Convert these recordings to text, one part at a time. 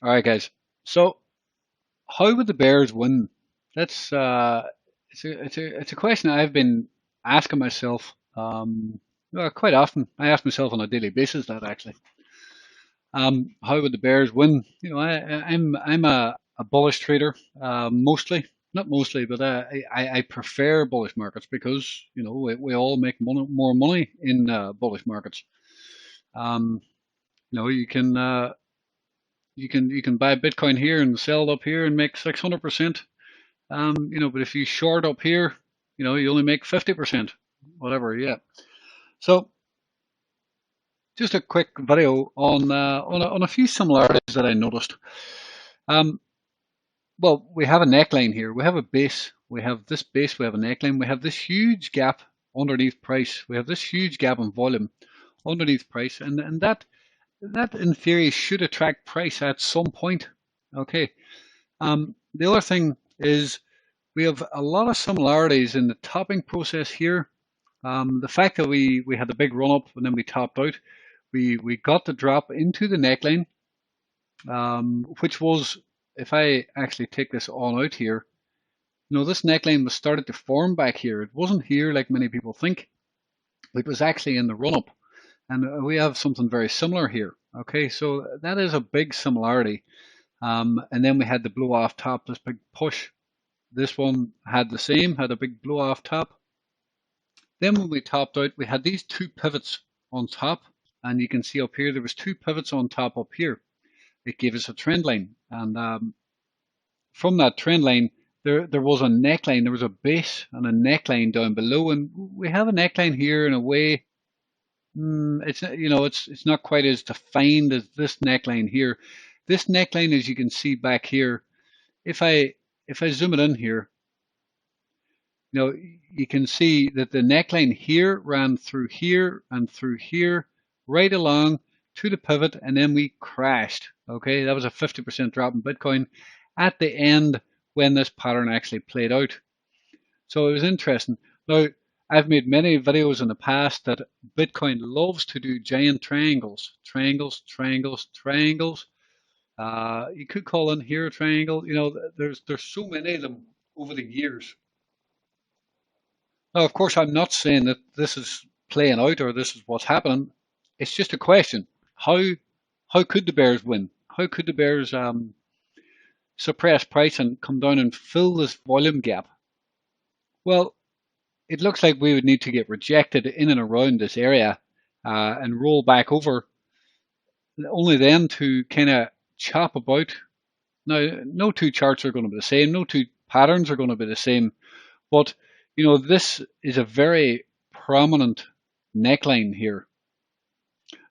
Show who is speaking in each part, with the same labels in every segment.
Speaker 1: All right, guys. So, how would the Bears win? That's it's a question I've been asking myself well, quite often. I ask myself on a daily basis that actually. How would the Bears win? I'm a bullish trader, mostly, not mostly, but I prefer bullish markets because we all make more money in bullish markets. Um, you can buy Bitcoin here and sell it up here and make 600%. But if you short up here, you only make 50%, whatever. Yeah. So just a quick video on a few similarities that I noticed. Um, well, we have a neckline here. We have a base. We have this base. We have a neckline. We have this huge gap underneath price. We have this huge gap in volume underneath price, and that in theory should attract price at some point. Okay. The other thing is we have a lot of similarities in the topping process here. The fact that we had the big run up and then we topped out, we got the drop into the neckline, which was, if I actually take this all out here, this neckline was started to form back here. It wasn't here like many people think. It was actually in the run up, and we have something very similar here. Okay, so that is a big similarity. And then we had the blow off top, this big push. This one had the same, had a big blow off top. Then when we topped out, we had these two pivots on top, and you can see up here there was two pivots on top up here. It gave us a trend line, and from that trend line, there was a neckline. There was a base and a neckline down below, and we have a neckline here in a way. It's not quite as defined as this neckline here. This neckline, as you can see back here, if I zoom it in here, you can see that the neckline here ran through here and through here, right along to the pivot, and then we crashed. Okay, that was a 50% drop in Bitcoin at the end when this pattern actually played out. So it was interesting. Now, I've made many videos in the past that Bitcoin loves to do giant triangles, triangles, triangles, triangles. You could call in here a triangle. There's so many of them over the years. Now, of course, I'm not saying that this is playing out or this is what's happening. It's just a question. How could the Bears win? How could the Bears suppress price and come down and fill this volume gap? Well, it looks like we would need to get rejected in and around this area and roll back over, only then to kind of chop about. Now, no two charts are going to be the same, no two patterns are going to be the same, but this is a very prominent neckline here.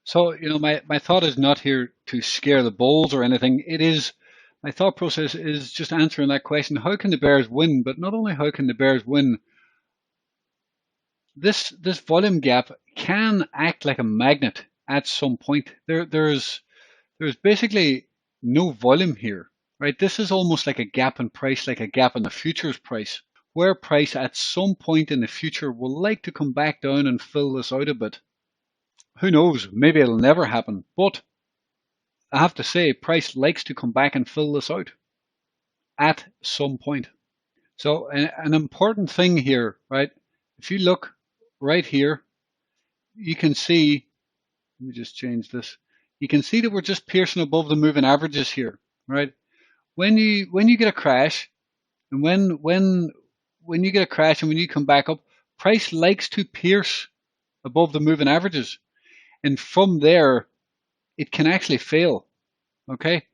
Speaker 1: So, my thought is not here to scare the bulls or anything. My thought process is just answering that question. How can the Bears win? But not only how can the Bears win, this volume gap can act like a magnet at some point. There's basically no volume here, right? This is almost like a gap in price, like a gap in the futures price, where price at some point in the future will like to come back down and fill this out a bit. Who knows? Maybe it'll never happen, but I have to say, price likes to come back and fill this out at some point. So an important thing here, right? If you look right here, you can see, let me just change this. You can see that we're just piercing above the moving averages here, right? When you get a crash, and when you get a crash and when you come back up, price likes to pierce above the moving averages. And from there, it can actually fail, okay?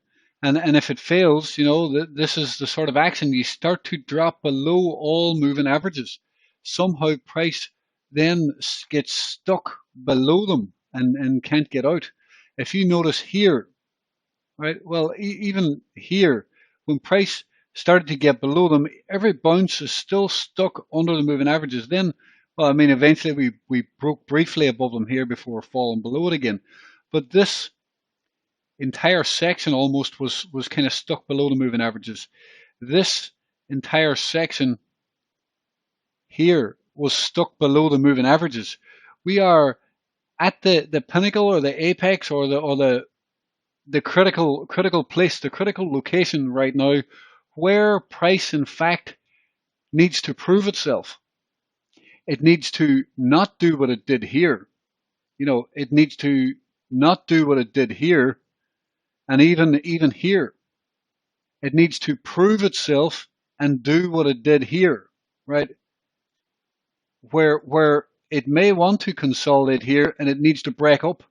Speaker 1: And if it fails, this is the sort of action you start to drop below all moving averages. Somehow price then gets stuck below them and can't get out. If you notice here, right, well, even here, when price started to get below them, every bounce is still stuck under the moving averages. Then, well, I mean, eventually we broke briefly above them here before falling below it again. But this entire section almost was kind of stuck below the moving averages. This entire section here was stuck below the moving averages. We are at the pinnacle or the apex or the the critical place, the critical location right now where price in fact needs to prove itself. It needs to not do what it did here. It needs to not do what it did here, and even here. It needs to prove itself and do what it did here, right? Where it may want to consolidate here and it needs to break up.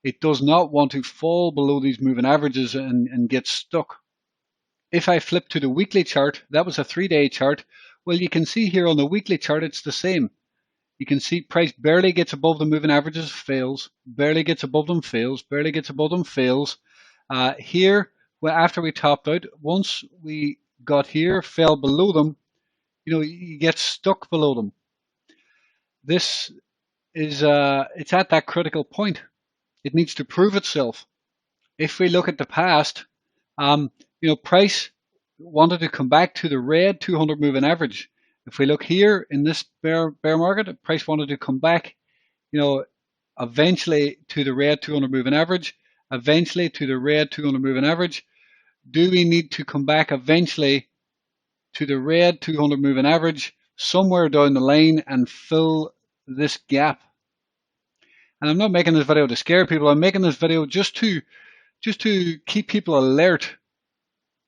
Speaker 1: It does not want to fall below these moving averages and get stuck. If I flip to the weekly chart, that was a 3-day chart. Well, you can see here on the weekly chart, it's the same. You can see price barely gets above the moving averages, fails, barely gets above them, fails, barely gets above them, fails. Here, well, after we topped out, once we got here, fell below them, you get stuck below them. This is, it's at that critical point. It needs to prove itself. If we look at the past, price wanted to come back to the red 200 moving average. If we look here in this bear market, price wanted to come back, eventually to the red 200 moving average, eventually to the red 200 moving average. Do we need to come back eventually to the red 200 moving average somewhere down the line and fill this gap? And I'm not making this video to scare people. I'm making this video just to keep people alert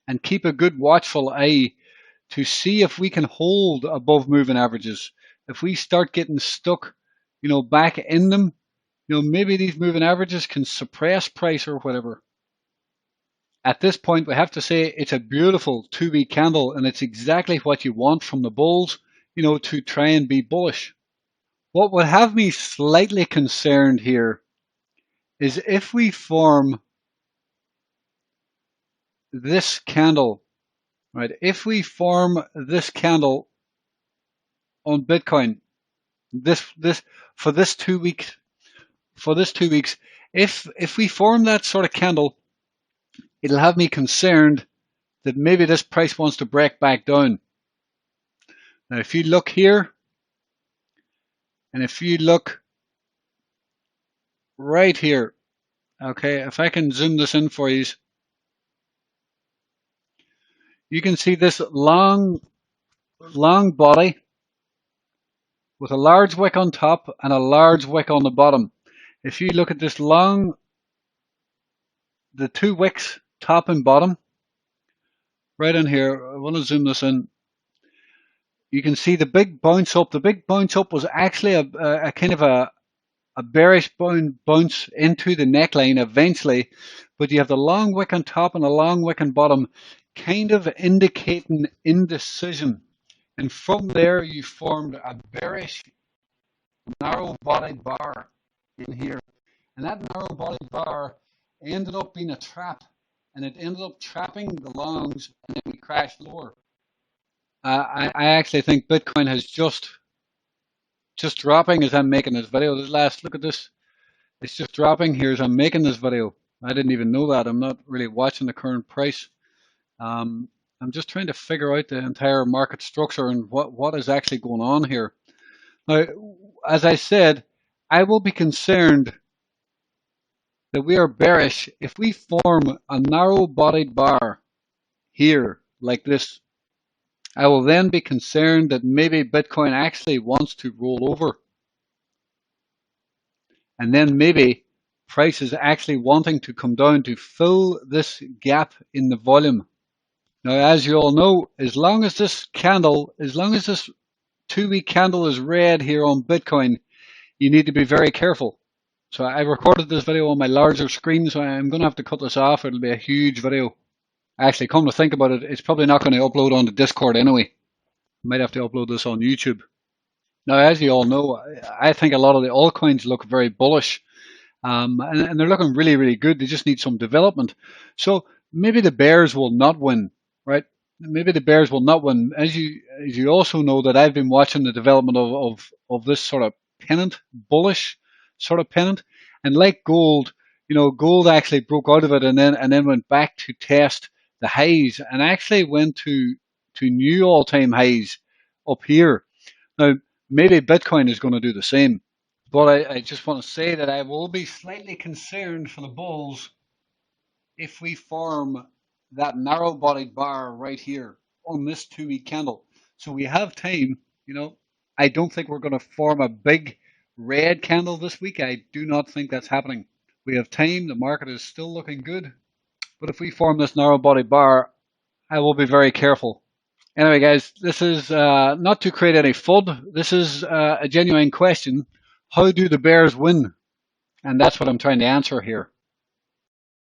Speaker 1: and keep a good watchful eye to see if we can hold above moving averages. If we start getting stuck, back in them, maybe these moving averages can suppress price or whatever. At this point, we have to say it's a beautiful 2-week candle, and it's exactly what you want from the bulls, to try and be bullish. What would have me slightly concerned here is if we form this candle, right? If we form this candle on Bitcoin, this for this 2 weeks, if we form that sort of candle, it'll have me concerned that maybe this price wants to break back down. Now, if you look here, and if you look right here, okay, if I can zoom this in for you, you can see this long body with a large wick on top and a large wick on the bottom. If you look at this the 2 wicks, top and bottom, right in here, I want to zoom this in. You can see the big bounce up. The big bounce up was actually a kind of a bearish bounce into the neckline eventually, but you have the long wick on top and a long wick on bottom, kind of indicating indecision. And from there, you formed a bearish narrow-bodied bar in here. And that narrow-bodied bar ended up being a trap, and it ended up trapping the longs, and then we crashed lower. I actually think Bitcoin has just dropping as I'm making this video. Look at this. It's just dropping here as I'm making this video. I didn't even know that. I'm not really watching the current price. I'm just trying to figure out the entire market structure and what is actually going on here. Now, as I said, I will be concerned that we are bearish if we form a narrow-bodied bar here like this. I will then be concerned that maybe Bitcoin actually wants to roll over. And then maybe price is actually wanting to come down to fill this gap in the volume. Now, as you all know, as long as this 2-week candle is red here on Bitcoin, you need to be very careful. So I recorded this video on my larger screen, so I'm going to have to cut this off. It'll be a huge video. Actually, come to think about it, it's probably not going to upload onto Discord anyway. Might have to upload this on YouTube. Now, as you all know, I think a lot of the altcoins look very bullish, and they're looking really, really good. They just need some development. So maybe the bears will not win, right? Maybe the bears will not win. As you also know, that I've been watching the development of this sort of pennant, bullish sort of pennant, and like gold, gold actually broke out of it and then went back to test the highs and actually went to new all-time highs up here. Now, maybe Bitcoin is going to do the same, but I just want to say that I will be slightly concerned for the bulls if we form that narrow-bodied bar right here on this 2-week candle. So we have time, you know. I don't think we're going to form a big red candle this week. I do not think that's happening. We have time. The market is still looking good. But if we form this narrow-bodied bar, I will be very careful. Anyway, guys, this is not to create any FUD. This is a genuine question. How do the bears win? And that's what I'm trying to answer here.